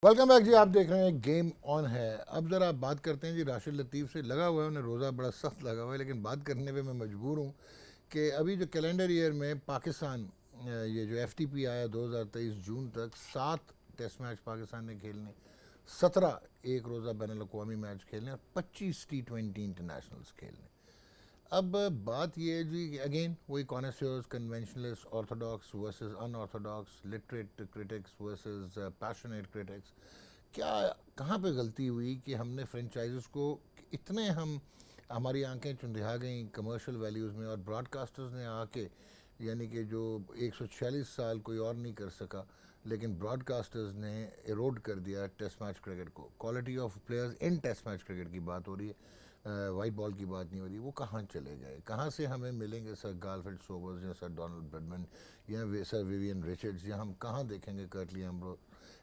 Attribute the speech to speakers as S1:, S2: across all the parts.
S1: Welcome back जी। आप देख रहे हैं गेम ऑन है। अब ज़रा आप बात करते हैं जी राशिद लतीफ़ से। लगा हुआ है उन्हें रोज़ा, बड़ा सख्त लगा हुआ है, लेकिन बात करने पे मैं मजबूर हूँ कि अभी जो कैलेंडर ईयर में पाकिस्तान ये जो FTP आया 2023 जून तक 7 टेस्ट मैच पाकिस्तान ने खेलने, 17 एक रोज़ा बैन अवी मैच खेलने और 25 T20 इंटरनेशनल्स खेलने। अब बात ये है जी, अगेन वही connoisseurs, conventionalist, orthodox versus unorthodox, literate critics versus passionate critics. क्या कहाँ पे गलती हुई कि हमने फ्रेंचाइजेस को इतने हमारी आंखें चुंधिया गई कमर्शियल वैल्यूज़ में, और ब्रॉडकास्टर्स ने आके यानी कि जो 146 साल कोई और नहीं कर सका, लेकिन ब्रॉडकास्टर्स ने एरोड कर दिया टेस्ट मैच क्रिकेट को। Quality of players in test match cricket की बात हो रही है, वाइट बॉल की बात नहीं हो रही। वो कहाँ चले गए? कहाँ से हमें मिलेंगे सर गालफ्रेड सोबर्स या सर डोनाल्ड ब्रेडमैन या सर विवियन रिचर्ड्स, या हम कहाँ देखेंगे Curtly Ambrose,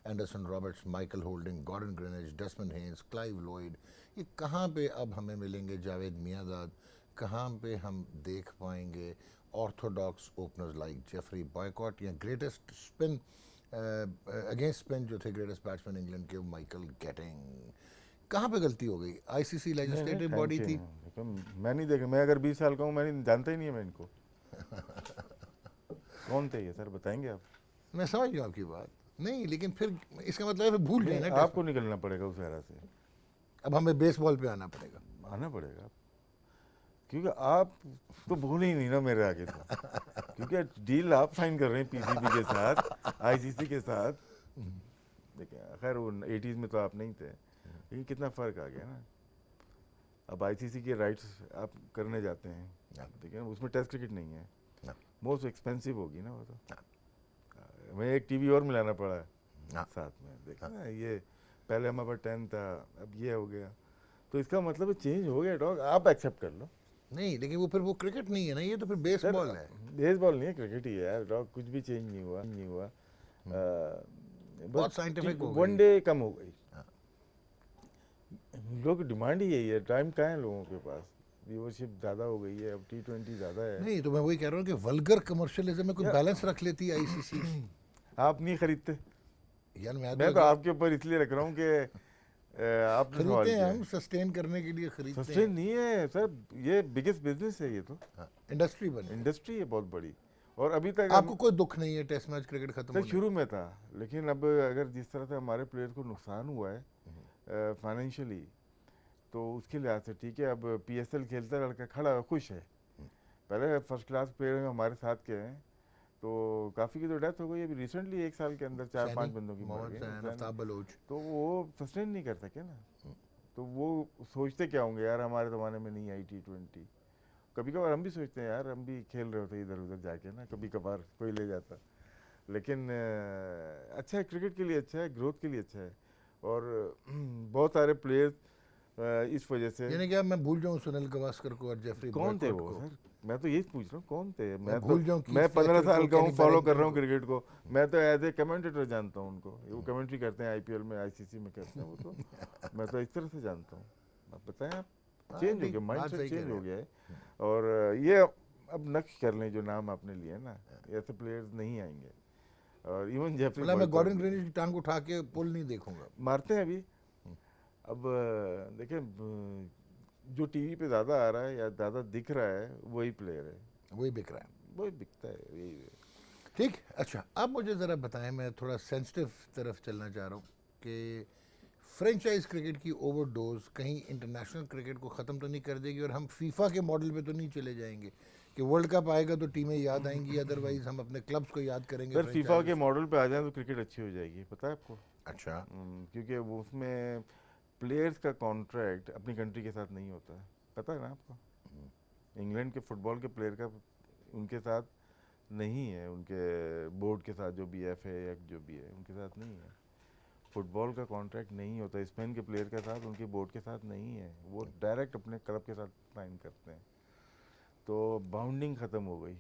S1: Anderson Roberts, Michael Holding, Gordon Greenidge, Desmond Haynes, Clive Lloyd? ये कहाँ पे अब हमें मिलेंगे जावेद मियांदाद? कहाँ पे हम देख पाएंगे Orthodox openers like Jeffrey boycott या ग्रेटेस्ट स्पिन अगेंस्ट स्पिन जो थे ग्रेटेस्ट बैट्समैन इंग्लैंड के, माइकल गेटिंग? कहाँ पे गलती हो गई? ICC
S2: नहीं नहीं,
S1: लेजिस्लेटिव
S2: थैंक
S1: बॉडी
S2: यू।
S1: थी।
S2: लेकिन मैं नहीं देखा, मैं अगर 20 साल का हूँ, मैं नहीं जानता ही नहीं है मैं इनको। कौन थे ये सर, बताएंगे आप?
S1: मैं समझ गया आपकी बात, नहीं लेकिन फिर इसका मतलब है फिर भूल गए
S2: नहीं,
S1: ना टेस्ट में।
S2: आपको निकलना पड़ेगा उस एरा से,
S1: अब हमें बेसबॉल पे आना पड़ेगा।
S2: आना पड़ेगा, क्योंकि आप तो भूल ही नहीं ना मेरे आगे तो। क्योंकि डील आप साइन कर रहे हैं PCB के साथ, ICC के साथ। देखिए खैर वो 80s में तो आप नहीं थे, लेकिन कितना फ़र्क आ गया ना। अब ICC के राइट्स आप करने जाते हैं, देखिए उसमें टेस्ट क्रिकेट नहीं है, मोस्ट एक्सपेंसिव होगी ना वो तो। हमें एक टीवी और मिलाना पड़ा है साथ में, देखा ना। ये पहले हमारे पास 10 था, अब ये हो गया। तो इसका मतलब चेंज हो गया डॉग, आप एक्सेप्ट कर लो।
S1: नहीं लेकिन वो फिर वो क्रिकेट नहीं है ना, ये तो फिर
S2: सर
S1: बेसबॉल है।
S2: बेसबॉल नहीं है, क्रिकेट ही है यार डॉग, कुछ भी चेंज नहीं हुआ, नहीं हुआ। बस
S1: बहुत साइंटिफिक हो गई।
S2: वनडे कम हो गई। लोग की डिमांड ही यही है, टाइम कहाँ है लोगों के पास, व्यूअरशिप ज़्यादा हो गई है, अब T20 ज़्यादा है।
S1: नहीं तो मैं वही कह रहा हूँ कि वल्गर कमर्शियलिज्म में कोई
S2: या
S1: बैलेंस रख लेती है ICC।
S2: आप नहीं खरीदते,
S1: यार मैं
S2: मैं तो
S1: अगर
S2: आपके ऊपर इसलिए रख रहा हूँ कि आपने सवाल
S1: खरीदते हैं,
S2: किया
S1: हम
S2: है।
S1: सस्टेन करने के लिए खरीदते
S2: सस्टेन
S1: हैं।
S2: नहीं है सर, ये बिगेस्ट बिजनेस है, ये तो
S1: इंडस्ट्री बनी है।
S2: इंडस्ट्री है बहुत बड़ी। और अभी तक
S1: आपको कोई दुख नहीं है टेस्ट मैच क्रिकेट खत्म
S2: सर
S1: होने
S2: शुरू में था, लेकिन अब अगर जिस तरह से हमारे प्लेयर को नुकसान हुआ है फाइनेंशियली, तो उसके लिहाज से ठीक है। अब PSL खेलता है लड़का, खड़ा है, खुश है। पहले फर्स्ट क्लास प्लेयर हमारे साथ के हैं, तो काफ़ी की तो डेथ हो गई अभी रिसेंटली, 1 साल के अंदर 4-5
S1: सैनी,
S2: बंदों की मर
S1: मोहम्मद
S2: गई
S1: सैन,
S2: सैनी।
S1: आफ्ताब बलोच।
S2: तो वो सस्टेन नहीं कर सके ना, तो वो सोचते क्या होंगे यार, हमारे ज़माने में नहीं आई T20। कभी कभार हम भी सोचते हैं यार, हम भी खेल रहे होते इधर उधर जाके ना, कभी कभार कोई ले जाता। लेकिन अच्छा है, क्रिकेट के लिए अच्छा है, ग्रोथ के लिए अच्छा है। और बहुत सारे प्लेयर्स इस वजह से।
S1: यानी कि अब मैं भूल जाऊं सुनील गावस्कर को और जेफरी
S2: कौन थे
S1: बॉयकॉट
S2: वो
S1: को?
S2: सर, मैं तो यही पूछ रहा हूँ, कौन थे?
S1: मैं
S2: मैं तो
S1: भूल जाऊं
S2: मैं
S1: कीथ
S2: 15
S1: फ्लेचर
S2: साल
S1: को,
S2: का हूँ,
S1: केनी
S2: फॉलो कर
S1: बैरिंगटन
S2: रहा हूँ
S1: को?
S2: क्रिकेट को। मैं तो एज ए कमेंटेटर जानता हूँ उनको, वो कमेंट्री करते हैं IPL में, ICC में करते हैं वो तो। मैं तो इस तरह से जानता हूँ। आप बताएं, आप चेंज हो
S1: नहीं,
S2: गया, माइंड
S1: बात
S2: सेट
S1: सही कह
S2: चेंज
S1: रहे
S2: हो
S1: हैं।
S2: गया है। और ये अब नक्श कर लें जो नाम आपने लिए ना, ऐसे प्लेयर्स नहीं आएंगे। और इवन जेफरी
S1: मतलब मैं
S2: बॉयकॉट
S1: गॉर्डन
S2: भी
S1: ग्रीनिश की टांग उठा के पुल नहीं देखूंगा।
S2: मारते हैं अभी। अब देखें, जो टीवी पे ज़्यादा आ रहा है या ज़्यादा दिख रहा है वही प्लेयर है,
S1: वही बिक रहा है।
S2: वही बिकता है, यही है।
S1: ठीक, अच्छा अब मुझे ज़रा बताएं, मैं थोड़ा सेंसिटिव तरफ चलना चाह रहा हूँ कि फ्रेंचाइज क्रिकेट की ओवरडोज कहीं इंटरनेशनल क्रिकेट को ख़त्म तो नहीं कर देगी, और हम फीफा के मॉडल पे तो नहीं चले जाएंगे कि वर्ल्ड कप आएगा तो टीमें याद आएंगी, अदरवाइज हम अपने क्लब्स को याद करेंगे
S2: सर फीफा के
S1: फ्रेंचाइज।
S2: मॉडल पे आ जाए तो क्रिकेट अच्छी हो जाएगी, पता है आपको।
S1: अच्छा।
S2: क्योंकि वो उसमें प्लेयर्स का कॉन्ट्रैक्ट अपनी कंट्री के साथ नहीं होता है, पता है ना आपको। इंग्लैंड के फुटबॉल के प्लेयर का उनके साथ नहीं है, उनके बोर्ड के साथ जो भी FA या जो भी है उनके साथ नहीं है। फुटबॉल का कॉन्ट्रैक्ट नहीं होता स्पेन के प्लेयर के साथ, उनके बोर्ड के साथ नहीं है, वो डायरेक्ट अपने क्लब के साथ साइन करते हैं। तो बाउंडिंग ख़त्म हो गई,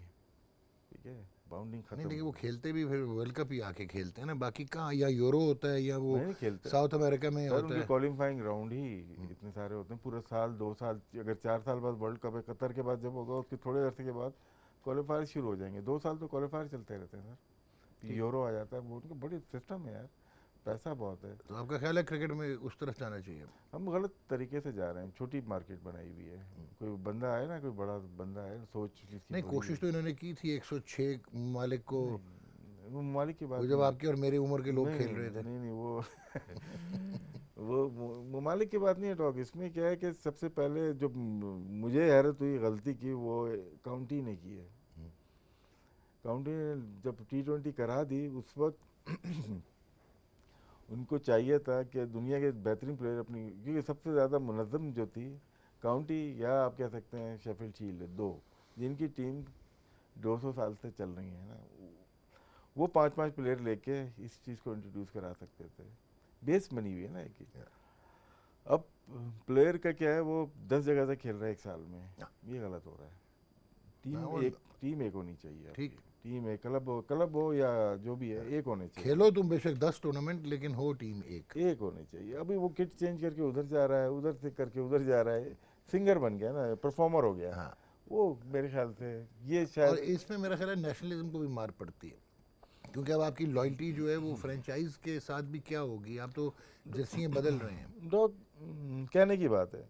S2: ठीक है, बाउंडिंग
S1: नहीं
S2: ख़त्म
S1: लेकिन
S2: हो
S1: वो
S2: गई।
S1: खेलते भी फिर वर्ल्ड कप ही आके खेलते हैं ना, बाकी कहाँ, या यूरो होता है या वो
S2: नहीं खेलते
S1: साउथ अमेरिका में
S2: सर,
S1: होता
S2: उनके
S1: है।
S2: क्वालिफाइंग राउंड ही इतने सारे होते हैं, पूरा साल 2 साल, अगर 4 साल बाद वर्ल्ड कप है कतर के बाद जब होगा, उसके थोड़े अरसे के बाद क्वालिफायर शुरू हो जाएंगे। 2 साल तो क्वालिफायर चलते रहते हैं सर।
S1: ठीक।
S2: यूरो आ जाता है, वो उनका बड़ी सिस्टम है यार। पैसा बहुत है।
S1: तो आपका ख्याल है क्रिकेट में उस तरफ जाना चाहिए?
S2: हम गलत तरीके से जा रहे हैं, छोटी मार्केट बनाई हुई है। कोई बंदा है ना, कोई बड़ा बंदा है, सोच इसकी
S1: नहीं,
S2: बड़ी
S1: कोशिश तो इन्होंने की थी 106 ममालिक को,
S2: है। वो ममालिक की
S1: वो
S2: बात
S1: जब
S2: नहीं
S1: आपकी और मेरी उम्र के लोग
S2: नहीं
S1: खेल रहे थे।
S2: नहीं नहीं वो वो ममालिक की बात नहीं है टॉक। इसमें क्या है कि सबसे पहले जो मुझे हैरत हुई गलती की, वो काउंटी ने की है। काउंटी ने जब T20 करा दी, उस वक्त उनको चाहिए था कि दुनिया के बेहतरीन प्लेयर अपनी, क्योंकि सबसे ज़्यादा मुनज़्ज़म जो थी काउंटी, या आप कह सकते हैं शेफील्ड शील्ड, दो जिनकी टीम 200 साल से चल रही है ना, वो 5-5 प्लेयर लेके इस चीज़ को इंट्रोड्यूस करा सकते थे। बेस बनी हुई है ना एक ही। अब प्लेयर का क्या है, वो 10 जगह से खेल रहा है एक साल में, ये गलत हो रहा है। टीम एक होनी चाहिए।
S1: ठीक,
S2: टीम एक, क्लब हो या जो भी है, एक होने चाहिए।
S1: खेलो तुम बेशक 10 टूर्नामेंट, लेकिन हो टीम एक
S2: होने चाहिए। अभी वो किट चेंज करके उधर जा रहा है, उधर से करके उधर जा रहा है, सिंगर बन गया ना, परफॉर्मर हो गया।
S1: हाँ।
S2: वो मेरे ख्याल से ये
S1: और
S2: शायद
S1: इसमें मेरा ख्याल है नेशनलिज्म को भी मार पड़ती है, क्योंकि अब आपकी लॉयल्टी जो है वो फ्रेंचाइज के साथ भी क्या होगी? आप तो जर्सियाँ बदल रहे हैं।
S2: लोग कहने की बात है,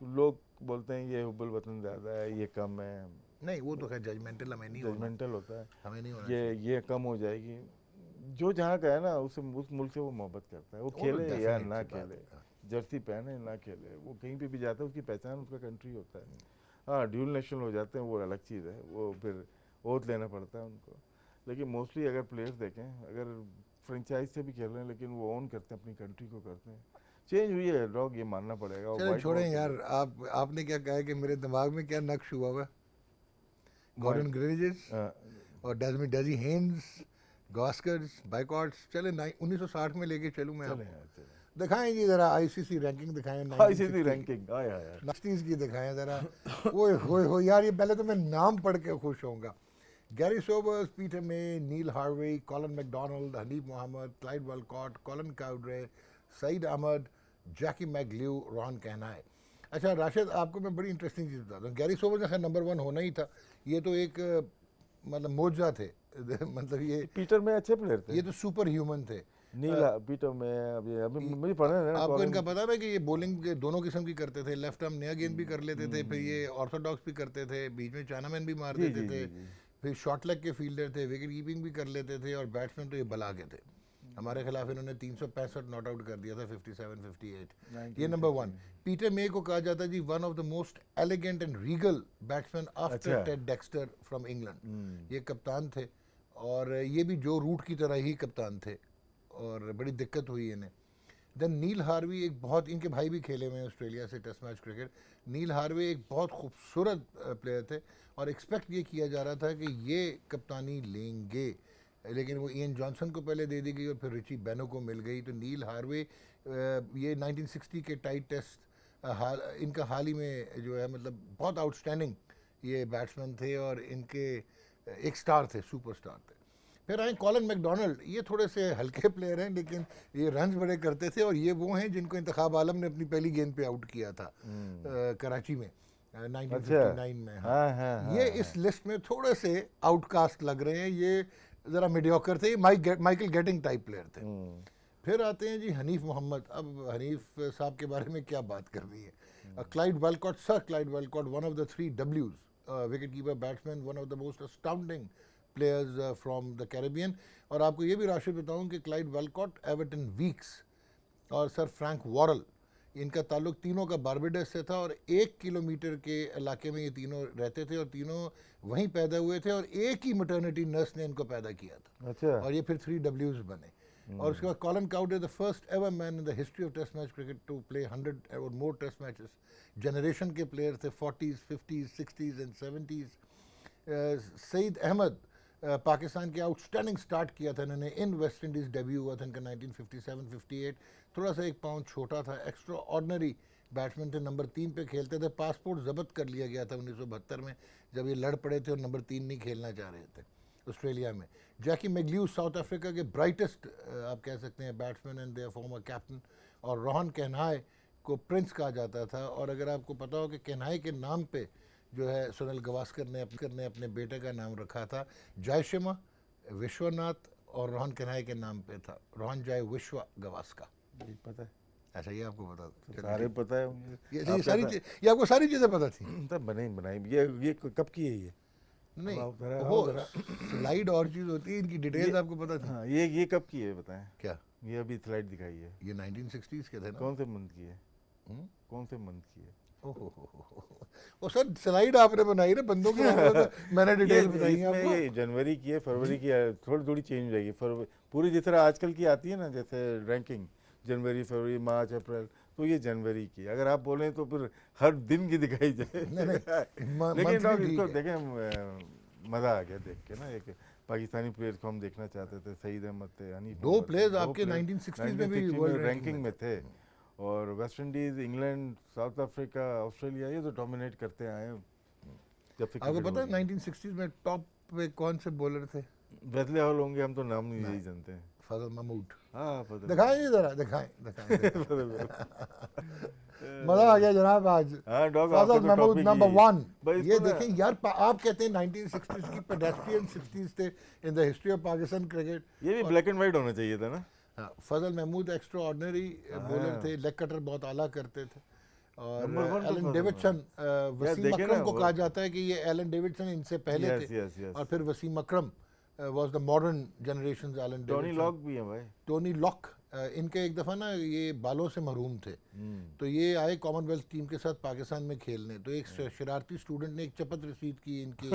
S2: लोग बोलते हैं ये हुब्बुल वतन ज़्यादा है, ये कम है।
S1: नहीं, वो तो खैर जजमेंटल हमें नहीं होना,
S2: जजमेंटल होता है,
S1: हमें नहीं होना चाहिए।
S2: ये कम हो जाएगी। जो जहाँ का है ना, उस मुल्क से वो मोहब्बत करता है, वो
S1: तो
S2: खेले या
S1: definite
S2: ना
S1: सी बात
S2: खेले,
S1: है।
S2: जर्सी पहने ना खेले, वो कहीं पे भी जाता है, उसकी पहचान उसका कंट्री होता है। हाँ, ड्यूल नेशनल हो जाते हैं, वो अलग चीज़ है, वो फिर ओथ लेना पड़ता है उनको। लेकिन मोस्टली अगर प्लेयर्स देखें, अगर फ्रेंचाइज से भी खेल रहे हैं, लेकिन वो ओन करते हैं, अपनी कंट्री को करते हैं। चेंज हुई है डॉग, ये मानना पड़ेगा। और
S1: चलो
S2: white
S1: छोड़ें
S2: ball
S1: यार, आपने क्या कहा है कि मेरे दिमाग में क्या नक्श हुआ हुआ? गॉर्डन ग्रेनिजेस और डेजी हेन्स, गास्कर्स, बाइकॉट्स। चले 1960 में लेके चलूँ मैं
S2: चले
S1: आपको?
S2: यार, चले।
S1: दिखाएं जी ज़रा आईसीसी रैंकिंग दिखाएं,
S2: आईसीसी रैंकिंग आया यार,
S1: 1960 की दिखाएं ज़रा। ओए होए हो यार, ये पहले तो मैं नाम पढ़ के खुश होऊंगा। Garry Sobers, Peter May, Neil Harvey, Colin McDonald, Hanif Mohammad, Clyde Walcott, Colin Cowdrey, Saeed Ahmed, Jackie McGlew, Ron Kanhai. अच्छा राशिद, आपको मैं बड़ी इंटरेस्टिंग चीज़ बताता हूँ। गैरी सोबर्स खैर नंबर 1 होना ही था, ये तो एक मतलब मोजा थे मतलब
S2: पीटर में अच्छे प्लेयर थे,
S1: ये तो सुपर ह्यूमन थे।
S2: नीला पीटर में। अभी मुझे पढ़ा है ना,
S1: आपको इनका पता है कि ये बॉलिंग दोनों किस्म की करते थे, लेफ्ट आर्म नया गेंद भी कर लेते थे, फिर ये ऑर्थोडॉक्स भी करते थे, बीच में चाइनामैन भी मार
S2: जी
S1: देते
S2: जी
S1: थे,
S2: जी जी।
S1: फिर शॉर्ट लेग के फील्डर थे, विकेट कीपिंग भी कर लेते थे, और बैट्समैन तो ये बला के थे। हमारे खिलाफ इन्होंने 365 नॉट आउट कर दिया था, 57 58। ये नंबर 1। पीटर मे को कहा जाता है जी one of the most elegant and regal batsman after Ted Dexter from England. ये कप्तान थे, और ये भी जो रूट की तरह ही कप्तान थे, और बड़ी दिक्कत हुई इन्हें। देन नील हार्वी, एक बहुत, इनके भाई भी खेले हुए हैं ऑस्ट्रेलिया से टेस्ट मैच क्रिकेट। नील हार्वे एक बहुत खूबसूरत प्लेयर थे, और एक्सपेक्ट ये किया जा रहा था कि ये कप्तानी लेंगे, लेकिन वो इयन जॉनसन को पहले दे दी गई और फिर रिची बेनो को मिल गई। तो नील हार्वे ये 1960 के टाइट टेस्ट इनका हाल ही में जो है, मतलब बहुत आउटस्टैंडिंग ये बैट्समैन थे, और इनके एक स्टार थे, सुपर स्टार थे। फिर आए कॉलन मैकडोनल्ड, ये थोड़े से हल्के प्लेयर हैं, लेकिन ये रन्स बड़े करते थे, और ये वो हैं जिनको इंतखाब आलम ने अपनी पहली गेंद पे आउट किया था कराची में 1959 में। हाँ, ये इस लिस्ट में थोड़े से आउटकास्ट लग रहे हैं, ये ज़रा मीडियोकर थे, माइकल गेटिंग टाइप प्लेयर थे। फिर आते हैं जी हनीफ मोहम्मद। अब हनीफ साहब के बारे में क्या बात करनी है। Clyde Walcott, sir Clyde Walcott, one of the 3 Ws, wicket keeper, batsman, one of the most astounding players from the Caribbean. और आपको ये भी राशिद बताऊं कि क्लाइड वॉलकॉट, एवर्टन वीक्स और सर फ्रैंक वॉरल, इनका ताल्लुक तीनों का बारबेडस से था, और 1 किलोमीटर के इलाके में ये तीनों रहते थे, और तीनों वहीं पैदा हुए थे, और एक ही मैटरनिटी नर्स ने इनको पैदा किया था।
S2: अच्छा।
S1: और ये फिर 3 Ws बने। और उसके बाद Colin Cowdrey, the first ever man in the history of test match cricket to play 100 और मोर टेस्ट मैचेस। जनरेशन के प्लेयर थे, 40s 50s 60s and 70s। Saeed Ahmad, Pakistan के आउटस्टैंडिंग स्टार्ट किया था इन्होंने, इन वेस्ट इंडीज़ डेब्यू हुआ था इनका 1957-58। थोड़ा सा एक पाउंड छोटा था, एक्स्ट्रा ऑर्डनरी बैट्समैन थे, नंबर 3 पे खेलते थे। पासपोर्ट जब्त कर लिया गया था 1972 में, जब ये लड़ पड़े थे और नंबर 3 नहीं खेलना चाह रहे थे ऑस्ट्रेलिया में। जैकी मैगल्यू, साउथ अफ्रीका के ब्राइटेस्ट आप कह सकते हैं batsman and their former captain. और रोहन कहनाए को प्रिंस कहा जाता था। और अगर आपको पता हो कि कहनाए के नाम पे जो है सुनील गावस्कर ने अपने बेटे का नाम रखा था, जयशिमा, विश्वनाथ और रोहन कन्हैया के नाम पे था, रोहन जय विश्व गवास्कर।
S2: ये पता है,
S1: अच्छा, ये आपको पता था?
S2: तो सारे पता है मुझे।
S1: ये सारी चीज, ये आपको सारी चीज़ें पता थी?
S2: तब बनाई ये कब की है ये?
S1: नहीं,
S2: अब जरा
S1: वो
S2: आओ जरा।
S1: स्लाइड और चीज़ होती है, इनकी डिटेल्स आपको पता थी?
S2: हाँ, ये कब की है बताएं?
S1: क्या?
S2: ये अभी स्लाइड दिखाई है,
S1: ये 1960s के थे ना?
S2: कौन से मंथ की है?
S1: हम्म?
S2: कौन से मंथ की है?
S1: ओहो वो सर स्लाइड आपने बनाई ना बंदों की, मैंने डिटेल बताई है
S2: इसमें
S1: आपको।
S2: ये जनवरी की है, फरवरी की है, थोड़ी थोड़ी चेंज हो जाएगी। फरवरी पूरी जिस तरह आजकल की आती है ना, जैसे रैंकिंग जनवरी, फरवरी, मार्च, अप्रैल, तो ये जनवरी की। अगर आप बोलें तो फिर हर दिन की दिखाई जाए।
S1: नहीं नहीं,
S2: लेकिन
S1: मंथली
S2: लोग
S1: ठीक
S2: इसको
S1: है।
S2: देखें, मज़ा आ गया देख के ना। एक पाकिस्तानी प्लेयर्स को हम देखना चाहते थे, सईद अहमद थे, हनीफ
S1: दो
S2: अहमद थे,
S1: प्लेयर्स
S2: दो
S1: आपके
S2: प्लेयर
S1: 1960s में भी वर्ल्ड
S2: रैंकिंग में थे। और West Indies, England, south Africa, Australia, ये तो डोमिनेट करते आए हैं जब से
S1: आपको
S2: क्रिकेट
S1: पता है
S2: हो रही है।
S1: 1960s में टॉप पे कौन से बॉलर थे?
S2: वेस्ले हॉल होंगे, हम तो नाम नहीं यही जानते हैं।
S1: फजल महमूद।
S2: हाँ पता
S1: दिखाएं जी जरा, दिखाएं
S2: नहीं।
S1: मजा आ गया जनाब आज।
S2: हाँ डॉग, आपका
S1: फजल
S2: तो
S1: महमूद
S2: टॉपिक
S1: नंबर
S2: ही।
S1: 1।
S2: भाई
S1: ये
S2: इसको ना,
S1: देखें यार, आप कहते हैं 1960s की पेडेस्ट्रियन 60s थे इन the history of Pakistan cricket.
S2: ये भी ब्लैक एंड वाइट होना चाहिए था ना।
S1: हाँ, फजल महमूद एक्स्ट्रा ऑर्डिनरी बॉलर थे, लेग कटर बहुत आला करते थे। और
S2: नंबर 1 तो
S1: एलन
S2: फजल
S1: डेविडसन, वसीम
S2: देखे ना
S1: अकरम को
S2: वो-
S1: कहा जाता है कि ये एलन डेविडसन इनसे पहले
S2: यस
S1: थे।
S2: Yes yes.
S1: और फिर Wasim Akram was the modern generation Alan
S2: Tony
S1: Davidson.
S2: Lock भी है भाई।
S1: टोनी लॉक, इनके एक दफ़ा ना ये बालों से महरूम थे, तो ये आए कॉमनवेल्थ टीम के साथ पाकिस्तान में खेलने। तो एक शरारती स्टूडेंट ने एक चपत रसीद की इनकी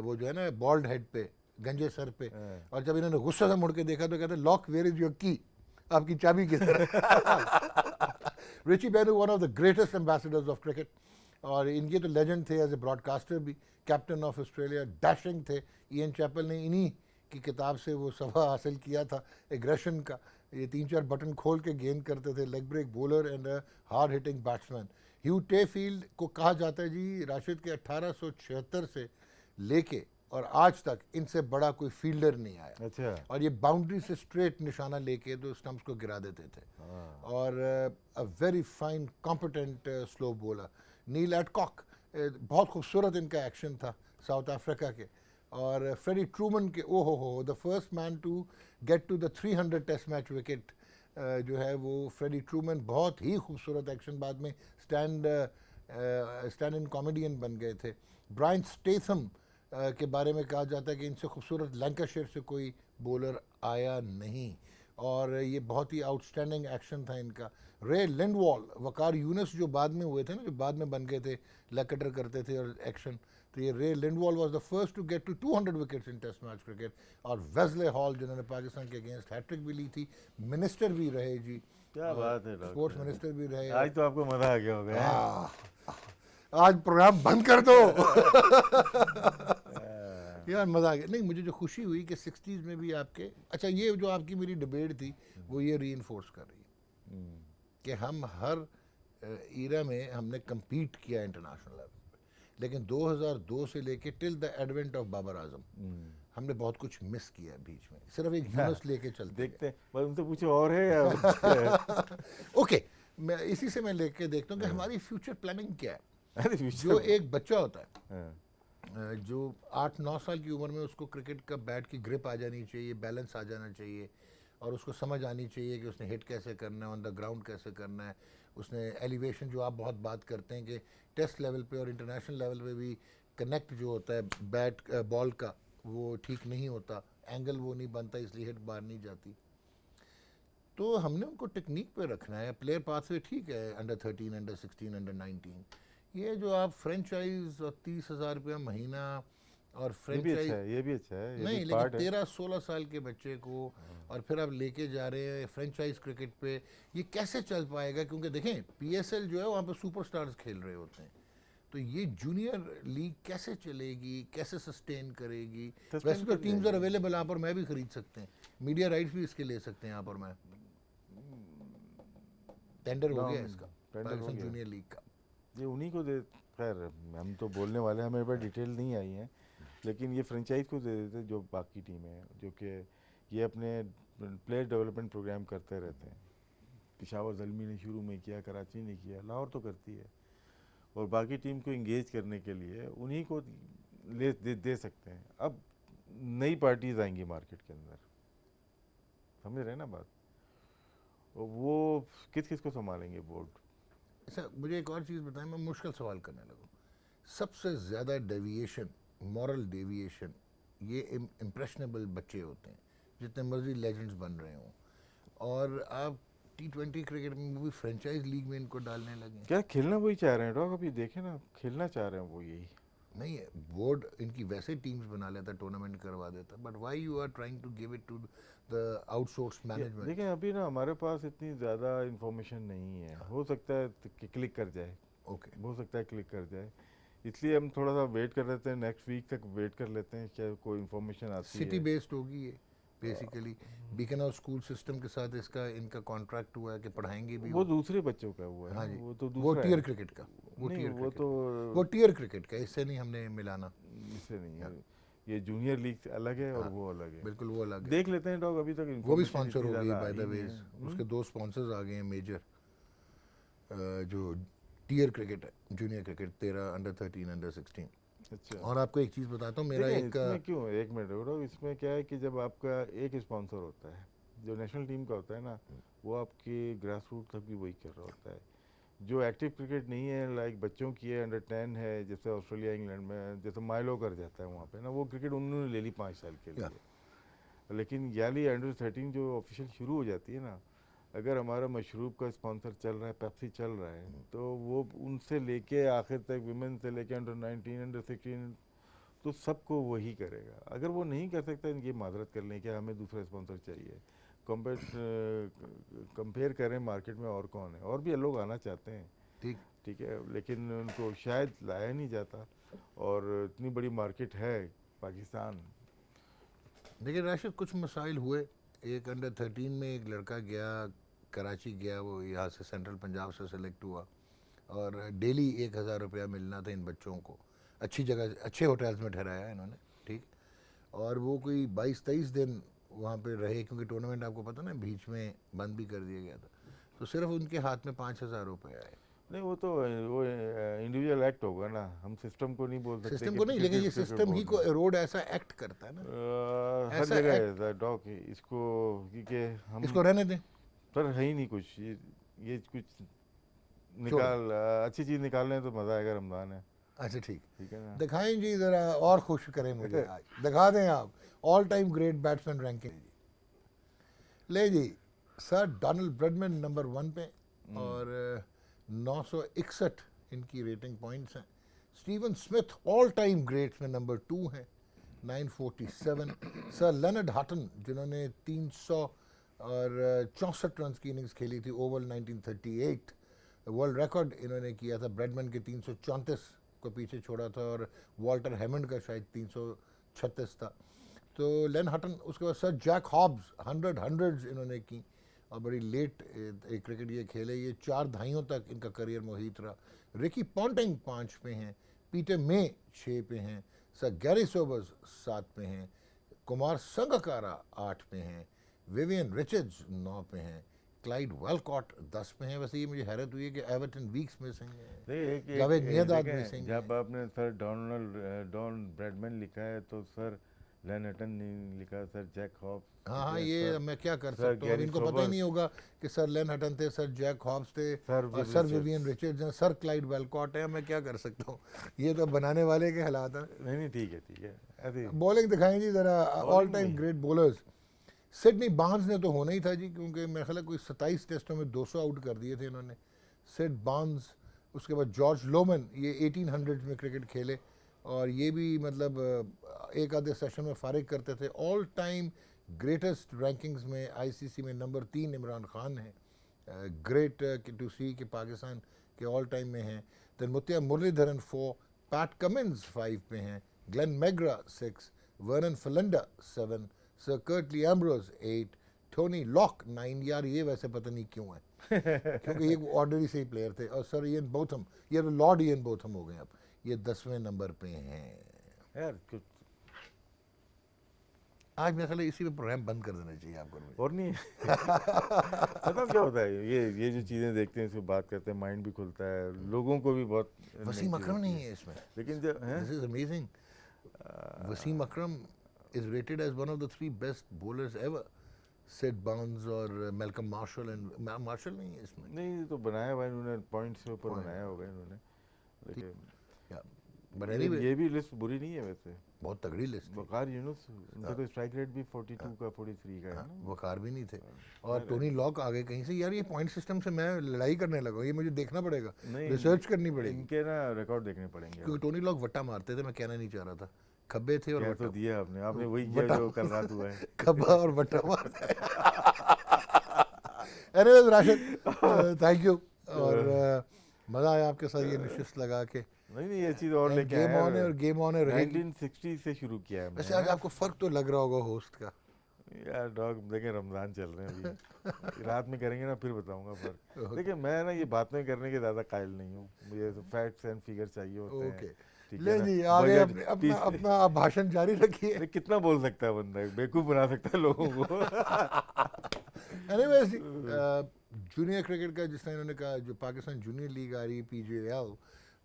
S1: वो जो है ना बॉल्ड हेड पे, गंजे सर पे। और जब इन्होंने गुस्से से मुड़ के देखा तो कहते लॉक वेयर इज योर की, आपकी चाबी किधर है? Richie Benaud one of the greatest ambassadors of cricket, और इनके तो लेजेंड थे एज ए ब्रॉडकास्टर भी। कैप्टन ऑफ ऑस्ट्रेलिया, डैशिंग थे। इयन चैपल ने इन्हीं की किताब से वो सबक हासिल किया था एग्रेशन का। ये 3-4 बटन खोल के गेंद करते थे। Leg break bowler and hard hitting batsman. Hugh Tayfield को कहा जाता है जी राशिद के 1876 से लेके और आज तक इनसे बड़ा कोई फील्डर नहीं आया।
S2: अच्छा।
S1: और ये बाउंड्री से स्ट्रेट निशाना लेके तो स्टंप्स को गिरा देते थे। और a very fine competent slow bowler Neil Adcock, बहुत खूबसूरत इनका एक्शन था साउथ अफ्रीका के। और फ्रेडी ट्रूमन के, ओ हो the first man to get to the 300 test match wicket जो है वो फ्रेडी ट्रूमन। बहुत ही खूबसूरत एक्शन, बाद में स्टैंड इन कॉमेडियन बन गए थे। ब्रायन स्टेथम के बारे में कहा जाता है कि इनसे खूबसूरत लैंकाशायर से कोई बॉलर आया नहीं। और ये बहुत ही आउटस्टैंडिंग एक्शन था इनका। रे लिंडवॉल, वकार यूनुस जो बाद में हुए थे ना, जो बाद में बन गए थे, लेग कटर करते थे और एक्शन, तो ये Ray Lindwall was the first to get to 200 wickets in test match cricket. और वेस्ले हॉल जिन्होंने पाकिस्तान के अगेंस्ट हैट्रिक भी ली थी, मिनिस्टर भी रहे जी,
S2: क्या बात है डॉक्टर।
S1: स्पोर्ट्स मिनिस्टर भी रहे।
S2: आज तो आपको मजा आ गया होगा।
S1: आज प्रोग्राम बंद कर दो। यार मज़ा आ गया। नहीं, मुझे जो खुशी हुई कि 60s में भी आपके, अच्छा ये जो आपकी मेरी डिबेट थी वो ये रीइंफोर्स कर रही है कि हम हर ईरा में हमने compete किया इंटरनेशनल लेवल पे, लेकिन 2002 से लेके till the advent of Babar Azam हमने बहुत कुछ मिस किया है बीच में। सिर्फ एक यूनुस लेके चलते
S2: देखते हैं भाई, उनसे पूछे और है या
S1: ओके, मैं इसी से मैं लेके देखता हूँ कि हमारी फ्यूचर प्लानिंग क्या है।
S2: अरे
S1: जो एक बच्चा होता है
S2: हाँ,
S1: जो 8-9 साल की उम्र में उसको क्रिकेट का बैट की ग्रिप आ जानी चाहिए, बैलेंस आ जाना चाहिए, और उसको समझ आनी चाहिए कि उसने हिट कैसे करना है, ऑन द ग्राउंड कैसे करना है। उसने एलिवेशन, जो आप बहुत बात करते हैं कि टेस्ट लेवल पे और इंटरनेशनल लेवल पे भी कनेक्ट जो होता है बैट बॉल का वो ठीक नहीं होता, एंगल वो नहीं बनता, इसलिए हिट बाहर नहीं जाती। तो हमने उनको टेक्निक पे रखना है। प्लेयर पाथवे ठीक है, अंडर 13, अंडर 16, अंडर 19। ये जो आप फ्रेंचाइज और 30,000 रुपया महीना और
S2: ये भी
S1: फ्रेंचाइज,
S2: अच्छा है, ये भी अच्छा है, ये
S1: नहीं
S2: भी
S1: लेकिन
S2: पार्ट है।
S1: 13-16 साल के बच्चे को और फिर आप लेके जा रहे हैं फ्रेंचाइज क्रिकेट पे, ये कैसे चल पाएगा? क्योंकि देखें PSL जो है वहाँ पे सुपरस्टार्स खेल रहे होते हैं, तो ये जूनियर लीग कैसे चलेगी, कैसे सस्टेन करेगी? वैसे तो टीम्स आर अवेलेबल, यहाँ पर मैं भी खरीद सकते हैं, मीडिया राइट्स भी इसके ले सकते हैं यहाँ पर। मैं टेंडर हो गया इसका, पाकिस्तान जूनियर लीग का।
S2: ये उन्हीं को दे, खैर हम तो बोलने वाले हैं, हमें पर डिटेल नहीं आई है, लेकिन ये फ्रेंचाइज को दे देते जो बाकी टीमें हैं, जो कि ये अपने प्लेयर डेवलपमेंट प्रोग्राम करते रहते हैं। पेशावर ज़ल्मी ने शुरू में किया, कराची ने किया, लाहौर तो करती है, और बाकी टीम को इंगेज करने के लिए उन्हीं को दे सकते हैं। अब नई पार्टीज आएंगी मार्केट के अंदर, समझ रहे हैं ना बात। और वो किस किस को संभालेंगे बोर्ड।
S1: अच्छा मुझे एक और चीज़ बताएं, मैं मुश्किल सवाल करने लगा। सबसे ज़्यादा डेविएशन, मॉरल डेविएशन, ये इम्प्रेशनेबल बच्चे होते हैं, जितने मर्जी लेजेंड्स बन रहे हों, और आप T20 क्रिकेट में भी फ्रेंचाइज लीग में इनको डालने लगे।
S2: क्या खेलना वही चाह रहे हैं डॉग, अभी देखें ना, खेलना चाह रहे हैं वो यही।
S1: नहीं है, बोर्ड इनकी वैसे टीम्स बना लेता, टूर्नामेंट करवा देता, but why you are trying to give it to the outsource management?
S2: देखें अभी ना हमारे पास इतनी ज़्यादा इंफॉर्मेशन नहीं है, हो सकता है कि क्लिक कर जाए,
S1: ओके,
S2: हो सकता है क्लिक कर जाए, इसलिए हम थोड़ा सा वेट कर लेते हैं, नेक्स्ट वीक तक वेट कर लेते हैं, क्या कोई इन्फॉर्मेशन आती
S1: सिटी
S2: है।
S1: बेस्ड होगी ये basically, beacon house school system के साथ इसका इनका कॉन्ट्रैक्ट हुआ है कि पढ़ाएंगे भी
S2: वो दूसरे बच्चों का हुआ है
S1: हाँ
S2: ना,
S1: जी,
S2: वो तो
S1: वो
S2: दूसरा
S1: टियर
S2: है।
S1: क्रिकेट का, वो
S2: नहीं
S1: टियर
S2: वो
S1: क्रिकेट,
S2: तो
S1: वो टियर क्रिकेट का, इससे नहीं हमने मिलाना।
S2: इससे नहीं है, ये जूनियर लीग अलग है और
S1: हाँ,
S2: वो अलग है।
S1: बिल्कुल वो अलग है।
S2: देख लेते हैं डॉग, अभी तक
S1: वो भी
S2: information
S1: स्पॉन्सर
S2: इतनी
S1: हो गई
S2: ज़्यादा
S1: बाय
S2: आई
S1: द
S2: नहीं
S1: वेज,
S2: है।
S1: उसके 2 स्पॉन्सर्स आ गए हैं मेजर, जो टियर क्रिकेट है, जूनियर क्रिकेट 13, अंडर 13, अंडर 16।
S2: अच्छा
S1: और आपको एक चीज़ बताता हूँ, मेरा
S2: देखिए
S1: एक
S2: इसमें क्यों, एक मिनट रुको, इसमें क्या है कि जब आपका एक स्पॉन्सर होता है, जो नेशनल टीम का होता है ना, वो आपकी ग्रास रूट तक भी वही कर रहा होता है। जो एक्टिव क्रिकेट नहीं है, लाइक बच्चों की है, अंडर 10 है, जैसे ऑस्ट्रेलिया इंग्लैंड में जैसे माइलो कर जाता है वहाँ पे ना, वो क्रिकेट उन्होंने ले ली 5 साल के लिए। लेकिन याली अंडर 13 जो ऑफिशियल शुरू हो जाती है ना, अगर हमारा मशरूब का स्पॉन्सर चल रहा है, पेप्सी चल रहा है, तो वो उनसे लेके आखिर तक, विमेन से लेके अंडर 19, अंडर 16, तो सबको वही करेगा। अगर वो नहीं कर सकता, इनकी माजरत कर लें कि हमें दूसरा स्पॉन्सर चाहिए, कंपेयर करें मार्केट में और कौन है, और भी लोग आना चाहते हैं,
S1: ठीक,
S2: ठीक है, लेकिन उनको शायद लाया नहीं जाता, और इतनी बड़ी मार्केट है पाकिस्तान।
S1: देखिए राशिद, कुछ मसाइल हुए। एक अंडर 13 में एक लड़का गया, कराची गया, वो यहाँ से सेंट्रल पंजाब से सेलेक्ट हुआ, और डेली 1,000 रुपया मिलना था इन बच्चों को, अच्छी जगह अच्छे होटल्स में ठहराया इन्होंने, ठीक। और वो कोई 22-23 दिन वहाँ पे रहे, क्योंकि टूर्नामेंट आपको पता ना बीच में बंद भी कर दिया गया था, तो सिर्फ उनके हाथ में 5,000 रुपये आए।
S2: नहीं वो तो वो इंडिविजुअल एक्ट होगा ना, हम सिस्टम को नहीं बोल सकते
S1: सिस्टम
S2: कि
S1: को नहीं, लेकिन ये
S2: क्रिकेट
S1: सिस्टम ही
S2: बोर्ड
S1: को
S2: ने।
S1: एरोड ऐसा एक्ट करता है ना,
S2: हर
S1: ऐसा
S2: जगह
S1: एक्ट,
S2: है डॉग, इसको क्योंकि हम
S1: इसको रहने दें,
S2: पर है ही नहीं कुछ, ये कुछ
S1: छोड़ो।
S2: निकाल अच्छी चीज़ निकाल लें तो मज़ा आएगा, रमज़ान है,
S1: अच्छा ठीक,
S2: ठीक है ना।
S1: दिखाएं जी ज़रा, और खुश करें मुझे आज, दिखा दें आप all time great batsman ranking. ले जी, सर डोनाल्ड ब्रेडमैन नंबर 1 पे, और 961 इनकी रेटिंग पॉइंट्स हैं। Steven Smith all time greats में नंबर 2 हैं, 947। सर लेनर्ड हटन, जिन्होंने 300 और 64 रन की इनिंग्स खेली थी ओवल 1938, वर्ल्ड रिकॉर्ड इन्होंने किया था, ब्रेडमैन के 334 को पीछे छोड़ा था, और वॉल्टर हैमंड का शायद 336 था। तो लेन हटन, उसके बाद सर जैक हॉब्स, 100 इन्होंने की, और बड़ी लेट एक क्रिकेट ये खेले, ये 4 दहाइयों तक इनका करियर मुहित रहा। रिकी पॉन्टिंग 5 पे हैं, पीटर मे 6 पे हैं, सर गैरी सोबर्स 7 पे हैं, कुमार संगकारा 8 पे हैं, विवियन रिचर्ड्स 9 पे हैं, क्लाइड वेलकॉट 10 पे हैं। वैसे ये मुझे हैरत हुई है कि एवर्टन वीक्स मिसिंग है, जावेद मियादाद मिसिंग है।
S2: जब आपने सर डॉन ब्रैडमैन लिखा है तो सर लेन हटन नहीं लिखा, सर जैक हॉब्स।
S1: हाँ हाँ, ये मैं क्या कर
S2: सर
S1: सकता हूँ, अब
S2: गैरी
S1: इनको पता ही नहीं होगा कि सर लेन हटन थे, सर जैक हॉब्स थे, और सर विवियन रिचर्ड्स हैं, सर क्लाइड वेलकॉट है। मैं क्या कर सकता हूँ, ये तो बनाने वाले के हालात हैं।
S2: नहीं ठीक है ऐसे ही।
S1: बॉलिंग दिखाएं जी ज़रा, all time great bowlers. Sydney Barnes ने तो होना ही था जी, क्योंकि मेरे ख्याल है कोई 27 टेस्टों में 200 आउट कर दिए थे इन्होंने, सिड बार्न्स। उसके बाद जॉर्ज लोमन, ये 1800 में क्रिकेट खेले, और ये भी मतलब एक आधे सेशन में फारिग करते थे। ऑल टाइम ग्रेटेस्ट रैंकिंग्स में आईसीसी में नंबर 3 इमरान खान है, ग्रेट टू सी कि पाकिस्तान के ऑल टाइम में हैं। Then Muttiah Muralitharan 4, Pat Cummins 5 पे हैं, Glenn McGrath 6, Vernon Philander 7, sir Curtly Ambrose 8, Tony Lock 9। यार ये वैसे पता नहीं क्यों है, क्योंकि ये ऑर्डनरी से ही प्लेयर थे। और सर इयन बोथम, ये तो लॉर्ड इयन बोथम हो गए अब, ये 10वें नंबर पे हैं
S2: यार कुछ।
S1: आज मेरे ख्याल है इसी पे प्रोग्राम बंद कर देना चाहिए आपको।
S2: और नहीं पता क्या होता है, ये जो चीज़ें देखते हैं, इसमें बात करते हैं, माइंड भी खुलता है, लोगों को भी बहुत।
S1: वसीम अकरम नहीं है इसमें,
S2: लेकिन जब हैं
S1: this is amazing, Wasim Akram is rated as one of the 3 best bowlers ever. Sid Barnes और Malcolm Marshall and Marshall नहीं है इसमें.
S2: नहीं ये तो बनाया हुआ इन्होंने, पॉइंट्स के ऊपर बनाया होगा इन्होंने, लेकिन
S1: Yeah. But anyway,
S2: ये भी लिस्ट बुरी नहीं है वैसे.
S1: बहुत तगड़ी लिस्ट.
S2: वकार यूनुस, उनका तो स्ट्राइक रेट भी 42 का 43 का है ना.
S1: वकार भी नहीं थे. और टोनी लॉक आ गए कहीं से. यार ये पॉइंट सिस्टम से मैं लड़ाई करने लगा. ये मुझे देखना पड़ेगा, रिसर्च करनी पड़ेगी.
S2: इनके ना रिकॉर्ड देखने पड़ेंगे.
S1: क्योंकि टोनी लॉक वट्टा मारते थे, मैं कहना नहीं चाह रहा था. खब्बे थे और
S2: क्या
S1: वट्टा.
S2: तो दिया आपने वही किया जो कल रात हुआ है.
S1: खब्बा और वट्टा मारते. Anyways Rashid, thank you. और मजा आया आपके साथ ये निशिस्त लगा के.
S2: नहीं ये चीज और लेके
S1: गेम
S2: आया.
S1: ऑन है और गेम ऑन है रहेगी.
S2: 1960 से शुरू किया है
S1: वैसे आज आपको फर्क तो लग रहा होगा होस्ट का.
S2: यार डॉग देखें रमजान चल रहे हैं अभी. रात में करेंगे ना फिर बताऊंगा फर्क. देखिए मैं ना ये बातें करने के ज्यादा कायल नहीं हूँ. मुझे तो फैक्ट्स एंड फिगर चाहिए होते हैं. ठीक
S1: ले
S2: है ना?
S1: जी आगे
S2: बजट,
S1: अपना अपना आप भाषण जारी रखिए.
S2: अरे कितना बोल सकता है बंदा, बेवकूफ बना सकता है लोगों को.
S1: एनीवेज जूनियर क्रिकेट का जिस तरह इन्होंने कहा, जो पाकिस्तान जूनियर लीग आ रही है PJL,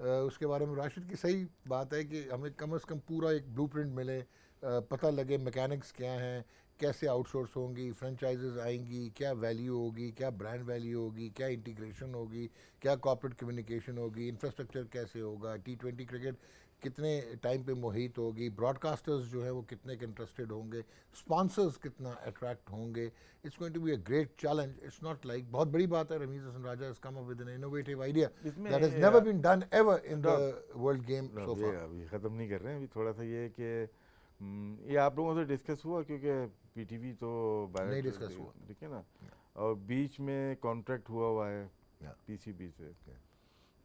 S1: उसके बारे में राशिद की सही बात है कि हमें कम से कम पूरा एक ब्लूप्रिंट मिले, पता लगे मैकेनिक्स क्या हैं, कैसे आउटसोर्स होंगी, फ्रेंचाइजेज आएंगी, क्या वैल्यू होगी, क्या ब्रांड वैल्यू होगी, क्या इंटीग्रेशन होगी, क्या कॉर्पोरेट कम्युनिकेशन होगी, इंफ्रास्ट्रक्चर कैसे होगा, T20 क्रिकेट कितने टाइम पे मोहित होगी, ब्रॉडकास्टर्स जो है वो कितने के इंटरेस्टेड होंगे, स्पॉन्सर्स कितना अट्रैक्ट होंगे. It's going to be a great challenge. It's not like, बहुत बड़ी बात है, Ramiz Hassan Raja has come up with an innovative idea that has never been done ever in the world game so far.
S2: अभी खत्म नहीं कर रहे हैं. अभी थोड़ा सा ये है कि ये आप लोगों से डिस्कस हुआ, क्योंकि PTV तो
S1: नहीं डिस्कस हुआ,
S2: ठीक है ना, और बीच में कॉन्ट्रैक्ट हुआ है PCB से,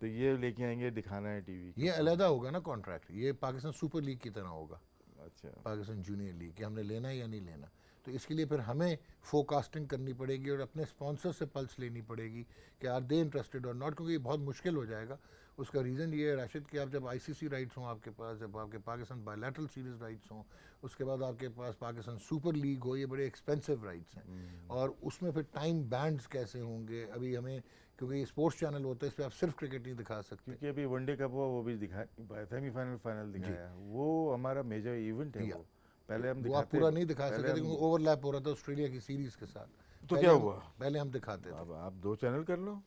S2: तो ये लेके आएंगे, दिखाना है टीवी.
S1: ये अलहदा होगा ना कॉन्ट्रैक्ट. ये पाकिस्तान सुपर लीग की तरह होगा.
S2: अच्छा.
S1: पाकिस्तान जूनियर लीग कि हमने लेना है या नहीं लेना. तो इसके लिए फिर हमें फोरकास्टिंग करनी पड़ेगी और अपने स्पॉन्सर से पल्स लेनी पड़ेगी कि आर दे इंटरेस्टेड और नॉट, क्योंकि ये बहुत मुश्किल हो जाएगा. उसका रीज़न ये है राशिद कि आप जब ICC राइट्स हों आपके पास, जब आपके पाकिस्तान बायलैटरल सीरीज़ राइट्स हों, उसके बाद आपके पास पाकिस्तान सुपर लीग हो, ये बड़े एक्सपेंसिव राइट्स हैं. और उसमें फिर टाइम बैंड्स कैसे होंगे. अभी हमें, क्योंकि ये स्पोर्ट्स चैनल होता है, इस पर आप सिर्फ क्रिकेट नहीं दिखा सकते.
S2: क्योंकि अभी वनडे कप हुआ वो भी दिखाया, सेमीफाइनल फाइनल दिखाया. वो हमारा मेजर इवेंट है. वो पहले हम
S1: वो आप पूरा नहीं दिखा सकते क्योंकि ओवरलैप हो रहा था ऑस्ट्रेलिया की सीरीज के साथ.
S2: तो क्या हुआ,
S1: पहले हम दिखाते थे.
S2: अब आप 2 चैनल कर लो.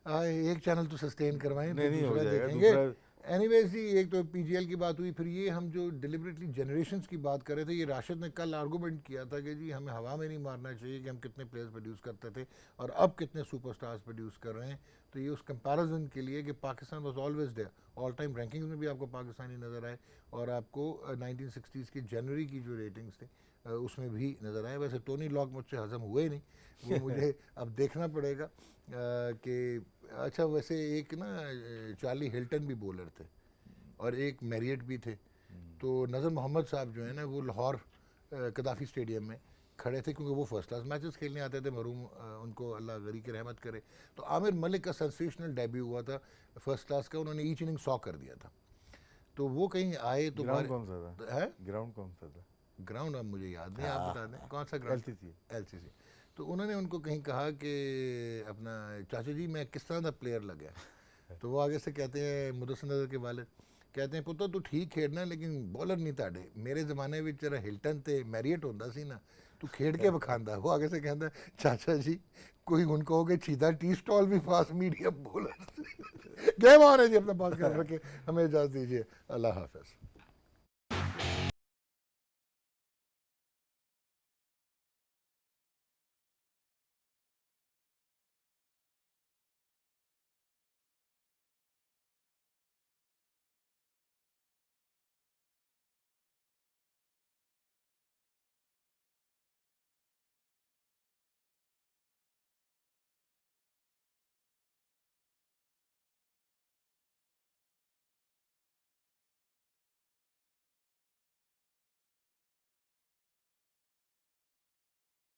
S1: एक चैनल तो सस्टेन करवाएं,
S2: नहीं हो जाएगा
S1: देखेंगे. एनीवेज जी, एक तो PGL की बात हुई. फिर ये हम जो डिलिबरेटली जनरेशंस की बात कर रहे थे, ये राशिद ने कल आर्गूमेंट किया था कि जी हमें हवा में नहीं मारना चाहिए कि हम कितने प्लेयर्स प्रोड्यूस करते थे और अब कितने सुपरस्टार्स प्रोड्यूस कर रहे हैं. तो ये उस कंपैरिजन के लिए कि Pakistan was always there. All time rankings में भी आपको पाकिस्तानी नज़र आए और आपको 1960s की जनवरी की जो रेटिंग्स थे उसमें भी नज़र आए. वैसे टोनी लॉक मुझसे हजम हुए नहीं, वो मुझे अब देखना पड़ेगा कि अच्छा. वैसे एक ना चार्ली हिल्टन भी बॉलर थे और एक मैरियट भी थे. तो नज़र मोहम्मद साहब जो है ना, वो लाहौर कदाफ़ी स्टेडियम में खड़े थे क्योंकि वो फर्स्ट क्लास मैचेस खेलने आते थे. मरूम उनको अल्लाह गरी की रहमत करे. तो आमिर मलिक का सेंसेशनल डेब्यू हुआ था फर्स्ट क्लास का. उन्होंने ईच इनिंग 100 कर दिया था. तो वो कहीं आए तो
S2: ग्राउंड कौन सा था?
S1: है
S2: ग्राउंड कौन सा था?
S1: ग्राउंड अब मुझे याद नहीं, आप बता दें कौन सा ग्राउंड. LCC. तो उन्होंने उनको कहीं कहा कि अपना चाचा जी मैं किस तरह का प्लेयर लग गया. तो वो आगे से कहते हैं, मुदस्सिर नज़र के वालिद कहते हैं, पुत्र तू ठीक खेडना लेकिन बॉलर नहीं ताड़े. मेरे ज़माने में तेरा हिल्टन ते मैरियट होंदा सी ना, तू खेड के विखांदा. वो आगे से कहता चाचा जी कोई उनको हो गए चीता टी स्टॉल भी fast medium bowler. Game on है जी, अपना बात कर रखे. हमें इजाज़त दीजिए. अल्लाह हाफ़िज़.